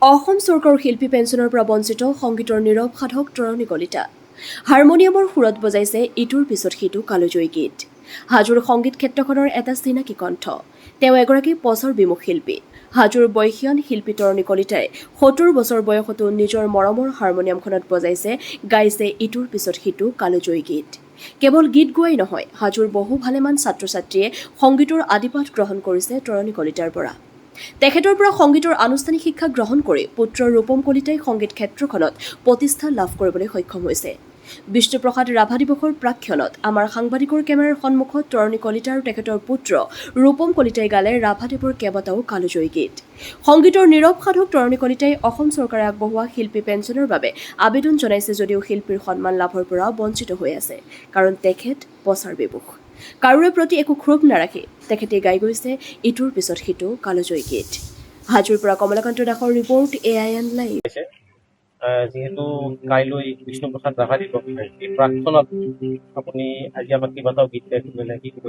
অসম চৰকাৰৰ শিল্পী পেঞ্চনৰ পৰা বঞ্চিত সংগীতৰ নীৰৱ সাধক তৰণী কলিতা। হাৰমনিয়ামৰ সুৰত বজাইছে ইটোৰ পিছত সিটো কালজয়ী গীত। হাজোৰ সংগীত ক্ষেত্ৰখনৰ এটা চিনাকি কণ্ঠ। তেওঁ এগৰাকী পচৰ বিমুখ শিল্পী। হাজোৰ বৈশ্যান শিল্পী তৰণী কলিতাই ৭০ বছৰ বয়সতো নিজৰ মৰমৰ হাৰমনিয়ামখনত বজাইছে, গাইছে ইটোৰ পিছত সিটো কালজয়ী গীত। কেৱল গীত গোৱাই নহয়, হাজোৰ বহু ভালেমান ছাত্ৰ ছাত্ৰীয়ে সংগীতৰ আদিপাঠ গ্ৰহণ কৰিছে তৰণী কলিতাৰ পৰা। তেখেতৰ পৰা সংগীতৰ আনুষ্ঠানিক শিক্ষা গ্ৰহণ কৰি পুত্ৰ ৰূপম কলিতাই সংগীত ক্ষেত্ৰখনত প্ৰতিষ্ঠা লাভ কৰিবলৈ সক্ষম হৈছে। বিষ্ণুপ্ৰসাদ ৰাভা দিৱসৰ প্ৰাক্ষণত আমাৰ সাংবাদিকৰ কেমেৰাৰ সন্মুখত তৰণী কলিতা আৰু তেখেতৰ পুত্ৰ ৰূপম কলিতাই গালে ৰাভাদেৱৰ কেইবাটাও কালজয়ী গীত। সংগীতৰ নীৰৱ সাধক তৰণী কলিতাই অসম চৰকাৰে আগবঢ়োৱা শিল্পী পেঞ্চনৰ বাবে আবেদন জনাইছে যদিও শিল্পীৰ সন্মান লাভৰ পৰা বঞ্চিত হৈ আছে, কাৰণ তেখেত পচাৰ বিমুখ। কাৰোৰে প্ৰতি একো ক্ষোভ নাৰাখি তেখেতে গাই গৈছে ইটোৰ পিছত সিটো কালজয়ী গীত। হাজোৰ পৰা কমলাকান্ত দাসৰ ৰিপৰ্ট, AIN লাইভ। যিহেতু কাইলৈ বিষ্ণুপ্ৰসাদ ৰাভা দিৱস, এই প্ৰাক্তনত আপুনি আজি আমাক কেইবাটাও গীত গাই শুনালে, কি ক'ব?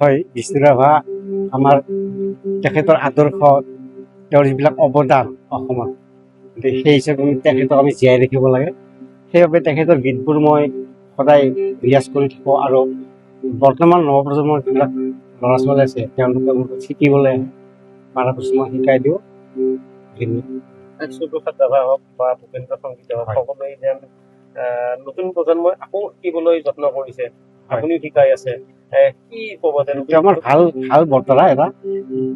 হয়, বিষ্ণু ৰাভা আমাৰ তেখেতৰ আদৰ্শ, তেওঁৰ যিবিলাক অৱদান অসমত, সেই হিচাপে তেখেতক আমি জীয়াই ৰাখিব লাগে। সেইবাবে তেখেতৰ গীতবোৰ মই সদায় ৰিয়াজ কৰি থাকোঁ আৰু বৰ্তমান নৱপ্ৰজন্মৰ যিবিলাক ল'ৰা ছোৱালী আছে তেওঁলোকে মোক শিকিবলৈ পৰাপক্ষত মই শিকাই দিওঁ। বিষ্ণুপ্ৰসাদ ৰাভা হওক বা ভূপেন্দ্ৰ সংগীত হওক, সকলোৱে যেন নতুন প্ৰজন্মই আকৌ শিকিবলৈ যত্ন কৰিছে, আপুনিও শিকাই আছে, কি ক'ব? আমাৰ ভাল বতৰা এটা।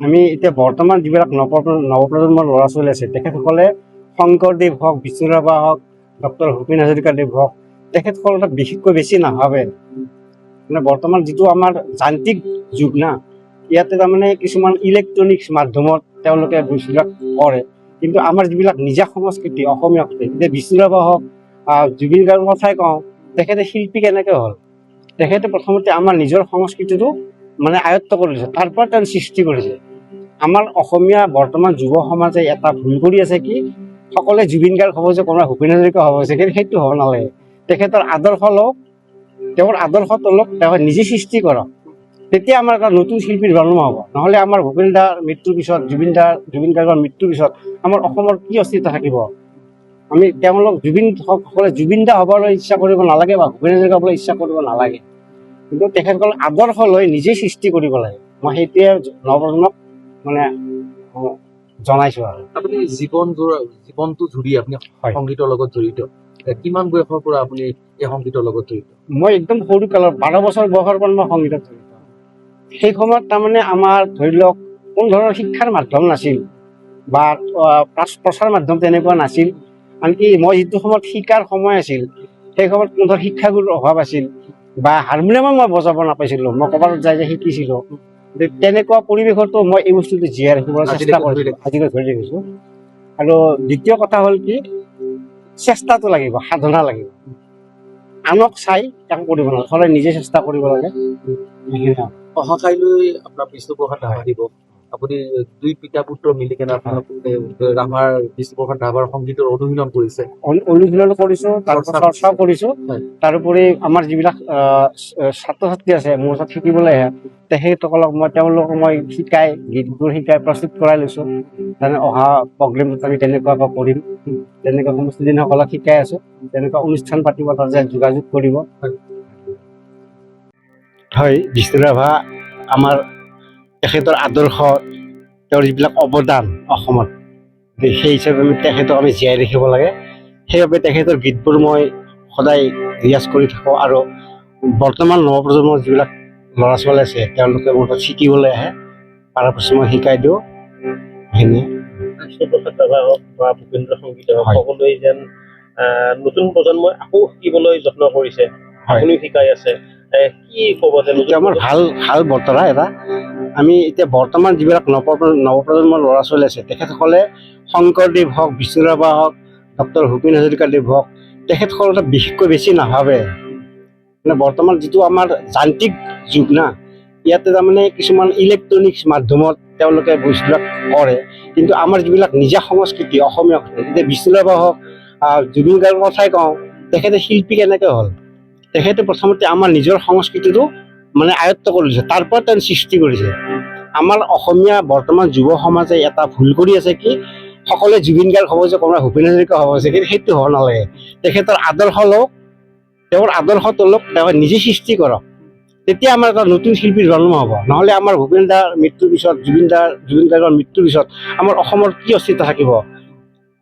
আমি এতিয়া বৰ্তমান যিবিলাক নৱপ্ৰজন্মৰ ল'ৰা ছোৱালী আছে তেখেতসকলে শংকৰদেৱ হওক, বিষ্ণু ৰাভা হওক, ডক্টৰ ভূপেন হাজৰিকাদেৱ হওক, তেখেতসকলে বিশেষকৈ বেছি নাভাবে। মানে বৰ্তমান যিটো আমাৰ যান্ত্ৰিক যুগ না, ইয়াতে তাৰমানে কিছুমান ইলেক্ট্ৰনিক্স মাধ্যমত তেওঁলোকে বস্তুবিলাক কৰে, কিন্তু আমাৰ যিবিলাক নিজা সংস্কৃতি অসমীয়া, এতিয়া বিষ্ণু ৰাভা হওক, জুবিন গাৰ্গৰ কথাই কওঁ, তেখেতে শিল্পী কেনেকৈ হ'ল? তেখেতে প্ৰথমতে আমাৰ নিজৰ সংস্কৃতিটো মানে আয়ত্ব কৰিছে, তাৰ পৰা তেওঁ সৃষ্টি কৰিছে। আমাৰ অসমীয়া বৰ্তমান যুৱ সমাজে এটা ভুল কৰি আছে, কি সকলোৱে জুবিন গাৰ্গ হ'ব যে কোনোবা ভূপেন হাজৰিকা হ'ব যে, সেইটো হ'ব নালাগে। তেখেতৰ আদৰ্শ লওক, তেওঁৰ আদৰ্শটো লওক, তেওঁ নিজে সৃষ্টি কৰক, তেতিয়া আমাৰ এটা নতুন শিল্পীৰ জন্ম হ'ব। নহ'লে আমাৰ ভূপেন দাৰ মৃত্যুৰ পিছত, জুবিন গাৰ্গৰ মৃত্যুৰ পিছত আমাৰ অসমৰ কি অস্তিত্ব থাকিব? আমি তেওঁলোক সকলে জুবিন দা হ'বলৈ ইচ্ছা কৰিব নালাগে বা ভূপেন হাজৰিকা হ'বলৈ ইচ্ছা কৰিব নালাগে, কিন্তু তেখেতসকলে আদৰ্শ লৈ নিজে সৃষ্টি কৰিব লাগে। মই সেইটোৱে নৱপ্ৰজন্মক মানে জনাইছোঁ। আৰু আপুনি জীৱনটো জুৰি আপুনি সংগীতৰ লগত জড়িত, কিমান বয়সৰ পৰা আপুনি এই সংগীতৰ লগত জড়িত? মই একদম সৰু কালৰ 12 বছৰ বয়সৰ পৰা মই সংগীতত জড়িত। সেই সময়ত তাৰমানে আমাৰ ধৰি লওক কোনো ধৰণৰ শিক্ষাৰ মাধ্যম নাছিল বা প্ৰচাৰ মাধ্যম তেনেকুৱা নাছিল। আনকি মই যিটো সময়ত শিকাৰ সময় আছিল, সেই সময়ত কোনো ধৰণৰ শিক্ষাগুৰুৰ অভাৱ আছিল বা হাৰমনিয়ামো মই বজাব নাপাইছিলোঁ, মই ক'ৰবাত যাই শিকিছিলোঁ। তেনেকুৱা পৰিৱেশতো মই এই বস্তুটো জীয়াই ৰাখিবলৈ চেষ্টা কৰিছোঁ, আজিলৈ ধৰি ৰাখিছোঁ। আৰু দ্বিতীয় কথা হ'ল কি, চেষ্টাটো লাগিব, সাধনা লাগিব। আনক চাই একো কৰিব নালাগে, সদায় নিজে চেষ্টা কৰিব লাগে। অহা কাইলৈ আপোনাৰ বিষ্ণুপ্ৰসাদ ৰাভা দিৱস, আপুনি দুই পিতা পুত্ৰ মিলি কেনে বিষ্ণুপ্ৰসাদ ৰাভাৰ সংগীতৰ অনুশীলন কৰিছে। অনুশীলন কৰিছোঁ, তাৰপিছত চৰ্চাও কৰিছোঁ। তাৰোপৰি আমাৰ যিবিলাক ছাত্ৰ ছাত্ৰী আছে মোৰ ওচৰত শিকিবলৈ আহে, তেখেতসকলক মই শিকাই গীতবোৰ শিকাই প্ৰস্তুত কৰাই লৈছোঁ। তাৰমানে অহা প্ৰগ্ৰেমটোত আমি তেনেকুৱা কৰিম, তেনেকুৱা সমষ্টিসকলক শিকাই আছোঁ। তেনেকুৱা অনুষ্ঠান পাতিব, তাতে যোগাযোগ কৰিব। হয়, বিষ্ণু ৰাভা আমাৰ তেখেতৰ আদৰ্শ, তেওঁৰ যিবিলাক অৱদান অসমত, সেই হিচাপে তেখেতক আমি জীয়াই ৰাখিব লাগে। সেইবাবে তেখেতৰ গীতবোৰ মই সদায় ৰিয়াজ কৰি থাকোঁ আৰু বৰ্তমান নৱপ্ৰজন্মৰ যিবিলাক ল'ৰা ছোৱালী আছে তেওঁলোকে মোৰ তাত শিকিবলৈ আহে, পৰাপক্ষত মই শিকাই দিওঁ। সেইখিনিয়ে। বিষ্ণুপ্ৰসাদ ৰাভা হওক বা ভূপেন্দ্ৰ সংগীত হওক, সকলোৱে যেন নতুন প্ৰজন্মই আকৌ শিকিবলৈ যত্ন কৰিছে, আপুনিও শিকাই আছে, কি ক'ব? আমাৰ ভাল বতৰা এটা। আমি এতিয়া বৰ্তমান যিবিলাক নৱপ্ৰজন্মৰ ল'ৰা ছোৱালী আছে তেখেতসকলে শংকৰদেৱ হওক, বিষ্ণু ৰাভা হওক, ডক্টৰ ভূপেন হাজৰিকাদেৱ হওক, তেখেতসকলে বিশেষকৈ বেছি নাভাবে। মানে বৰ্তমান যিটো আমাৰ যান্ত্ৰিক যুগ না, ইয়াতে তাৰমানে কিছুমান ইলেক্ট্ৰনিক্স মাধ্যমত তেওঁলোকে বস্তুবিলাক কৰে, কিন্তু আমাৰ যিবিলাক নিজা সংস্কৃতি অসমীয়া, এতিয়া বিষ্ণু ৰাভা হওক, জুবিন গাৰ্গৰ কথাই কওঁ, তেখেতে শিল্পী কেনেকৈ হ'ল? তেখেতে প্ৰথমতে আমাৰ নিজৰ সংস্কৃতিটো মানে আয়ত্ব কৰিছে, তাৰ পৰা তেওঁ সৃষ্টি কৰিছে। আমাৰ অসমীয়া বৰ্তমান যুৱ সমাজে এটা ভুল কৰি আছে, কি সকলোৱে জুবিন গাৰ্গ হ'ব যে কোনোবা ভূপেন হাজৰিকা হ'ব যে সেইটো হ'ব নালাগে। তেখেতৰ আদৰ্শ লওক, তেওঁৰ আদৰ্শ তলক তেওঁ নিজে সৃষ্টি কৰক, তেতিয়া আমাৰ এটা নতুন শিল্পীৰ জন্ম হ'ব। নহ'লে আমাৰ ভূপেন দাৰ মৃত্যুৰ পিছত, জুবিন গাৰ্গৰ মৃত্যুৰ পিছত আমাৰ অসমৰ কি অস্তিত্ব থাকিব?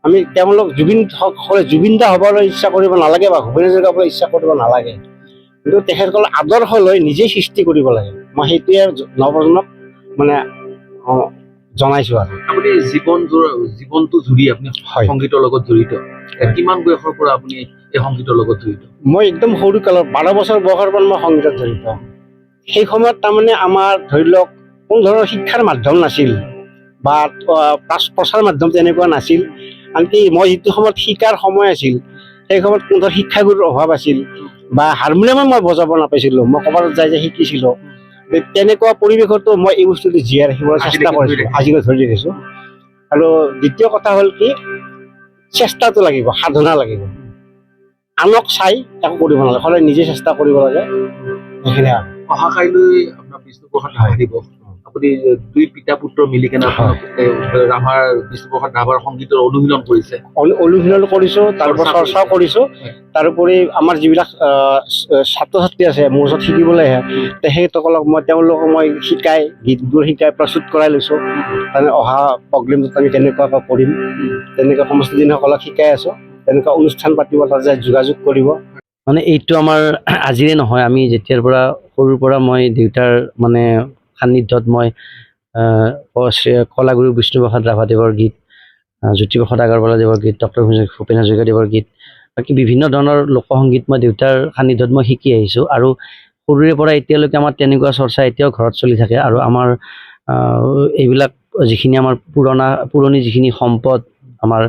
আমি তেওঁলোক জুবিন দা হ'বলৈ ইচ্ছা কৰিব নালাগে বা ভূপেন হাজৰিকা হ'বলৈ ইচ্ছা কৰিব নালাগে, কিন্তু তেখেতসকলৰ আদৰ্শ লৈ নিজেই সৃষ্টি কৰিব লাগে। মই সেইটোৱে নৱপ্ৰজন্মক মানে জনাইছোঁ আৰু। আপুনি জীৱনটো জুৰি আপুনি সংগীতৰ লগত জড়িত, কিমান বয়সৰ পৰা আপুনি এই সংগীতৰ লগত জড়িত? মই একদম সৰু কালত 12 বছৰ বয়সৰ পৰা মই সংগীতত জড়িত। সেই সময়ত তাৰমানে আমাৰ ধৰি লওক কোনো ধৰণৰ শিক্ষাৰ মাধ্যম নাছিল বা প্ৰচাৰ মাধ্যম তেনেকুৱা নাছিল। আনকি মই যিটো সময়ত শিকাৰ সময় আছিল, সেই সময়ত কোনো ধৰণৰ শিক্ষাগুৰুৰ অভাৱ আছিল বা হাৰমনিয়ামো মই বজাব নাপাইছিলোঁ, মই ক'ৰবাত যাই শিকিছিলোঁ। তেনেকুৱা পৰিৱেশতো মই এই বস্তুটো জীয়াই ৰাখিবলৈ চেষ্টা কৰিছোঁ, আজিলৈ ধৰি ৰাখিছোঁ। আৰু দ্বিতীয় কথা হ'ল কি, চেষ্টাটো লাগিব, সাধনা লাগিব। আনক চাই একো কৰিব নালাগে, সদায় নিজে চেষ্টা কৰিব লাগে, সেইখিনি আৰু। অহাকাইলৈ আপোনাৰ বিষ্ণুপ্ৰসাদ ৰাভা দিৱস, আপুনি দুই পিতা পুত্ৰ মিলি কেনে ৰাভাৰ বিষ্ণুপ্ৰসাদ ৰাভাৰ সংগীতৰ অনুশীলন কৰিছে। অনুশীলন কৰিছোঁ, তাৰপৰা চৰ্চাও কৰিছোঁ। তাৰোপৰি আমাৰ যিবিলাক ছাত্ৰ ছাত্ৰী আছে মোৰ ওচৰত শিকিবলৈ আহে, তেখেতসকলক তেওঁলোকক মই গীতবোৰ শিকাই প্ৰস্তুত কৰাই লৈছোঁ। তাৰমানে অহা প্ৰগ্ৰেমটোত আমি কেনেকুৱাকৈ কৰিম, তেনেকৈ সমস্ত দিনসকলক শিকাই আছোঁ। তেনেকুৱা অনুষ্ঠান পাতিব, তাতে যোগাযোগ কৰিব। মানে এইটো আমাৰ আজিৰে নহয়, আমি যেতিয়াৰ পৰা সৰুৰ পৰা মই দেউতাৰ মানে সান্নিধ্যত মই কলাগুৰু বিষ্ণুপ্ৰসাদ ৰাভাদেৱৰ গীত, জ্যোতিপ্ৰসাদ আগৰৱালাদেৱৰ গীত, ডক্টৰ ভূপেন হাজৰিকাদেৱৰ গীত, বাকী বিভিন্ন ধৰণৰ লোকসংগীত মই দেউতাৰ সান্নিধ্যত মই শিকি আহিছোঁ। আৰু সৰুৰে পৰা এতিয়ালৈকে আমাৰ তেনেকুৱা চৰ্চা এতিয়াও ঘৰত চলি থাকে। আৰু আমাৰ এইবিলাক যিখিনি আমাৰ পুৰণি যিখিনি সম্পদ, আমাৰ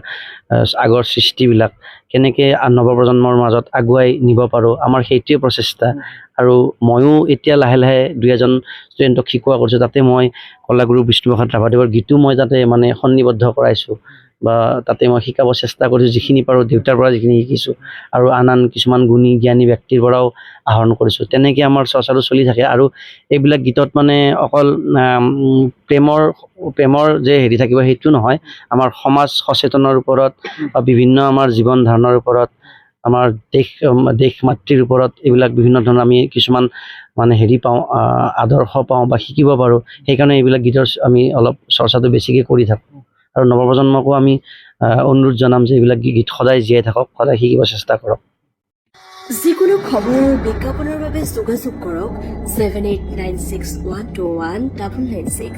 আগৰ সৃষ্টিবিলাক কেনেকৈ নৱপ্ৰজন্মৰ মাজত আগুৱাই নিব পাৰোঁ, আমাৰ সেইটোৱে প্ৰচেষ্টা। আৰু ময়ো এতিয়া লাহে লাহে 2-এজন ষ্টুডেণ্টক শিকোৱা কৰিছোঁ, তাতে মই কলাগুৰু বিষ্ণুপ্ৰসাদ ৰাভাদেৱৰ গীতো মই তাতে মানে সন্নিবদ্ধ কৰাইছোঁ বা তাতে মই শিকাব চেষ্টা কৰিছোঁ, যিখিনি পাৰোঁ দেউতাৰ পৰা যিখিনি শিকিছোঁ, আৰু আন কিছুমান গুণী জ্ঞানী ব্যক্তিৰ পৰাও আহৰণ কৰিছোঁ। তেনেকৈ আমাৰ চৰ্চাটো চলি থাকে। আৰু এইবিলাক গীতত মানে অকল প্ৰেমৰ যে হেৰি থাকিব সেইটো নহয়, আমাৰ সমাজ সচেতনৰ ওপৰত বা বিভিন্ন আমাৰ জীৱন ধাৰণৰ ওপৰত, আমাৰ দেশ মাতৃৰ ওপৰত এইবিলাক বিভিন্ন ধৰণৰ আমি কিছুমান মানে হেৰি পাওঁ, আদৰ্শ পাওঁ বা শিকিব পাৰোঁ। সেইকাৰণে এইবিলাক গীতৰ আমি অলপ চৰ্চাটো বেছিকৈ কৰি থাকোঁ। আৰু নৱপ্ৰজন্মকো আমি অনুৰোধ জনাম যে এইবিলাক গীত সদায় জীয়াই থাকক, সদায় শিকিব চেষ্টা কৰক। যিকোনো খবৰ বিজ্ঞাপনৰ বাবে যোগাযোগ কৰক 7896121996।